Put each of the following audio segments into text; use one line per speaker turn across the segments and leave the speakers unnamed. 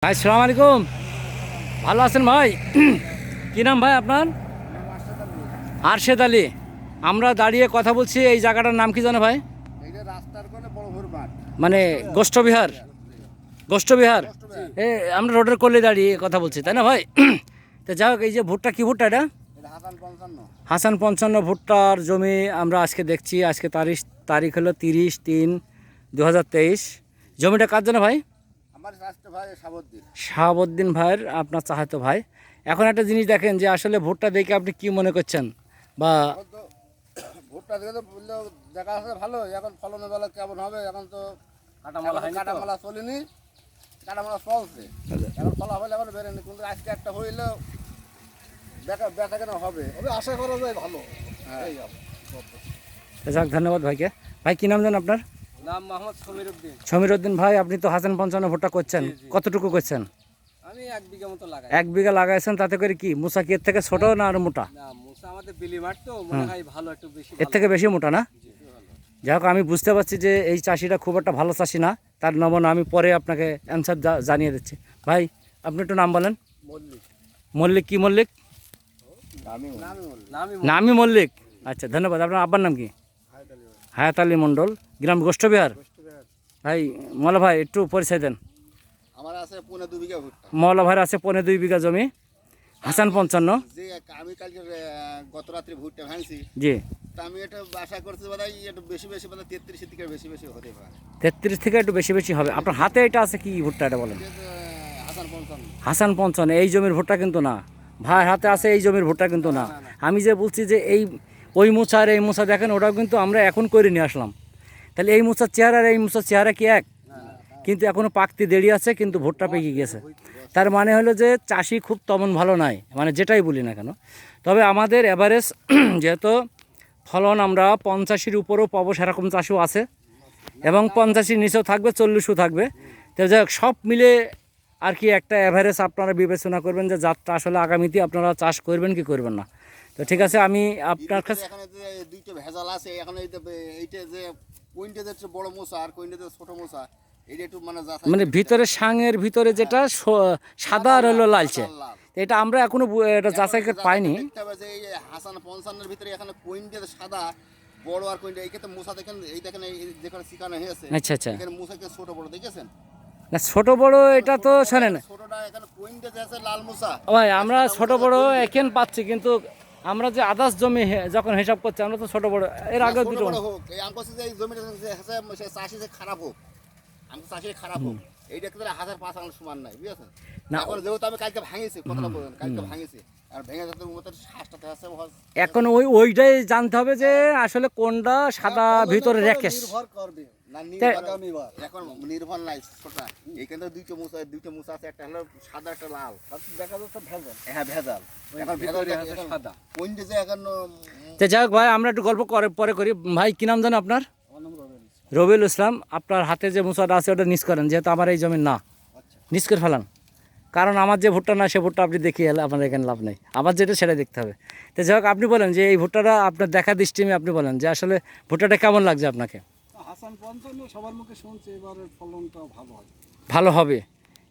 ভাই সালাম আলাইকুম, ভালো আছেন ভাই? কি নাম ভাই আপনার? আরশেদ আলী। আমরা দাঁড়িয়ে কথা বলছি, এই জায়গাটার নাম কি জানো ভাই? মানে গোষ্ঠবিহার। গোষ্ঠবিহার এ আমরা রোডের কোলে দাঁড়িয়ে কথা বলছি, তাই না ভাই? তো যাই হোক, এই যে ভুট্টা, কি ভুট্টা এটা? হাসান 55 ভুট্টার জমি আমরা আজকে দেখছি। আজকে তারিখ হলো 30/3/2023। জমিটা কার জন্য ভাই? শাহাবুদ্দিন ভাইয়ের, আপনার চাহাতো ভাই। এখন একটা জিনিস দেখেন যে আসলে ভুট্টা দেখে আপনি কি মনে করছেন? বা
ভুট্টা দেখে তো দেখা আছে ভালো, এখন ফলনের বেলা কেমন হবে? এখন তো কাটামালা চলেনি, কাটামালা চলছে, এখন ফলাফল এখন বেরোয়নি, কিন্তু আজকে একটা হইলে দেখা কেন হবে, আশা করা যায় ভালো।
যাক, ধন্যবাদ ভাইকে। ভাই কি নাম জানেন আপনার?
নাম মোহাম্মদ সমীরউদ্দিন।
সমীরউদ্দিন ভাই, আপনি তো হাসান 55 ভুট্টা করছেন, কতটুকু করছেন?
আমি 1 বিঘা মতো লাগাই।
1 বিঘা লাগাইছেন, তাতে করে কি মুসা কি এর থেকে ছোট না আর মোটা?
না, মুসা আমাদের বিলিমার তো মনে হয় ভালো, একটু বেশি
এর থেকে বেশি মোটা না? যাই হোক, আমি বুঝতে পারছি যে এই চাষিটা খুব একটা ভালো চাষি না, তার নমুনা আমি পরে আপনাকে অ্যান্সার জানিয়ে দিচ্ছি। ভাই আপনি একটু নাম বলেন। মল্লিক। কি মল্লিক? নামি মল্লিক। আচ্ছা, ধন্যবাদ। আপনার আব্বার নাম কি? হায়াত আলী মণ্ডল, গ্রাম গোষ্ঠবিহার। ভাই মৌলা ভাই একটু পরিচয় দেন।
আমার আছে 2.5 বিঘা ভুট্টা।
মৌলা ভাইয়ের আছে 2.5 বিঘা জমি, হাসান 55।
যে আমি কালকে গত রাত্রে ভুট্টা ভাঙছি,
জি।
তা আমি এটা আশা করছি বোধহয় একটু বেশি মানে 33 থেকে বেশি হতে পারে।
33 থেকে একটু বেশি হবে। আপনার হাতে এটা আছে কি ভুট্টা, এটা বলেন?
হাসান 55।
হাসান 55 এই জমির ভুট্টা কিন্তু না। ভাইয়ের হাতে আছে এই জমির ভুট্টা কিন্তু না। আমি যে বলছি যে ওই মোচা আর এই মোচা দেখেন, ওটাও কিন্তু আমরা এখন করে নিয়ে আসলাম। তাহলে এই মোচার চেহারা আর এই মোচার চেহারা কি এক? কিন্তু এখনও পাকতে দেরি আছে, কিন্তু ভুট্টা পেকে গেছে। তার মানে হলো যে চাষি খুব তেমন ভালো নাই, মানে যেটাই বলি না কেন। তবে আমাদের অ্যাভারেজ যেহেতু ফলন আমরা 85-র উপরেও পাবো, সেরকম চাষও আছে, এবং 85-র নিচেও থাকবে, 40ও থাকবে। তো যাই হোক, সব মিলে আর কি একটা অ্যাভারেজ আপনারা বিবেচনা করবেন যে যাত্রা আসলে আগামীতে আপনারা চাষ করবেন কি করবেন না। তো ঠিক আছে, আমি আপনার কাছে
এখানে যে দুইটা ভেজাল আছে, এখন এইটা যে কোইনটা যে বড় মোচা আর কোইনটা যে ছোট মোচা, এইটা একটু
মানে ভিতরে সাঙের ভিতরে যেটা সাদা আর হলো লালচে, এটা আমরা এখনো এটা যাচাই করে পাইনি।
হাসান 55-এর ভিতরে এখানে কোইনটা সাদা বড় আর কোইনটা, এই ক্ষেত্রে মোচা দেখেন, এই দেখেন যেখানে শিকানো হয়েছে।
আচ্ছা আচ্ছা,
এখানে মোচাকে ছোট বড় দেখেছেন
না? ছোট বড় এটা তো শোনেন,
ছোটটা এখানে কোইনটা যে আছে লাল মোচা।
ভাই আমরা ছোট বড় এখন পাচ্ছি, কিন্তু আমরা যে আদার্স জমি যখন হিসাব করছি, আমরা তো ছোট বড় এর আগে দুটো
হোক, আমি বলছি যে এই জমিটা যে চাষি যে খারাপ হোক, আমি চাষি খারাপ হোক, এইটা কিন্তু 1005 সমান নাই, বুঝেছেন না? এখন যেহেতু আমি কালকে ভাঙিছি, কথাটা বলেন, কালকে ভাঙিছি, আর ভেঙে যেতে মতো শ্বাসটাতে আছে।
এখন ওইটাই জানতে হবে যে আসলে কোনটা সাদা ভিতরে রেখেস
নির্ভর করবে না, এখন নির্ভর নাই ছোটা। এইখানে দুইটা মুসা আছে, একটা হলো সাদা, একটা লাল, দেখা যাচ্ছে ভেজাল। হ্যাঁ ভেজাল, এখন ভেতরে সাদা কোনটা যে এখন।
যাই হোক ভাই, আমরা একটু গল্প পরে করি। ভাই কি নাম জানো আপনার? রবিউল ইসলাম। আপনার হাতে যে মুসাটা আছে ওটা নিচ করেন, যেহেতু আমার এই জমির না, নিচ করে ফেলান। কারণ আমার যে ভুট্টা না, সে ভুট্টা আপনি দেখিয়ে এলে আপনার এখানে লাভ নেই, আমার যেটা সেটা দেখতে হবে। তো যাই হোক, আপনি বলেন যে এই ভুট্টাটা আপনার দেখা দৃষ্টিমে আপনি বলেন যে আসলে ভুট্টাটা কেমন লাগছে আপনাকে?
হাসান 55 সবার মুখে শুনছে, এবারের ফলনটা
ভালো হবে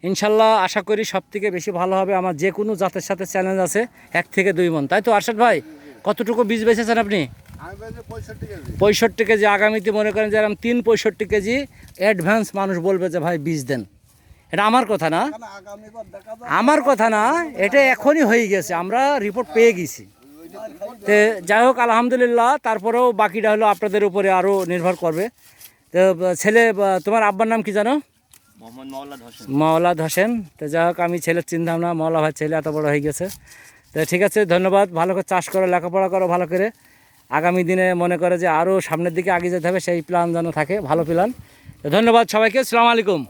ইনশাল্লাহ, আশা করি সব থেকে বেশি ভালো হবে। আমার যে কোনো জাতের সাথে চ্যালেঞ্জ আছে 1 থেকে 2 মণ, তাই তো আরশাদ ভাই? কতটুকু বীজ বেচেছেন আপনি? 65 কেজি। আগামীতে মনে করেন যে এরকম 65 কেজি অ্যাডভান্স মানুষ বলবে যে ভাই বীজ দেন। এটা আমার কথা না, আমার কথা না, এটা এখনই হয়ে গেছে, আমরা রিপোর্ট পেয়ে গেছি। তো যাই হোক, আলহামদুলিল্লাহ। তারপরেও বাকিটা হলো আপনাদের উপরে আরও নির্ভর করবে। তো ছেলে, তোমার আব্বার নাম কি জানো? মাওলাদ হোসেন। তো যাই হোক, আমি ছেলের চিন্তাম না, মাওলা ভাই ছেলে এত বড় হয়ে গেছে। তো ঠিক আছে, ধন্যবাদ। ভালো করে চাষ করো, লেখাপড়া করো ভালো করে। আগামী দিনে মনে করে যে আরও সামনের দিকে আগে যেতে হবে, সেই প্ল্যান যেন থাকে, ভালো প্ল্যান। ধন্যবাদ সবাইকে। আসসালামু আলাইকুম।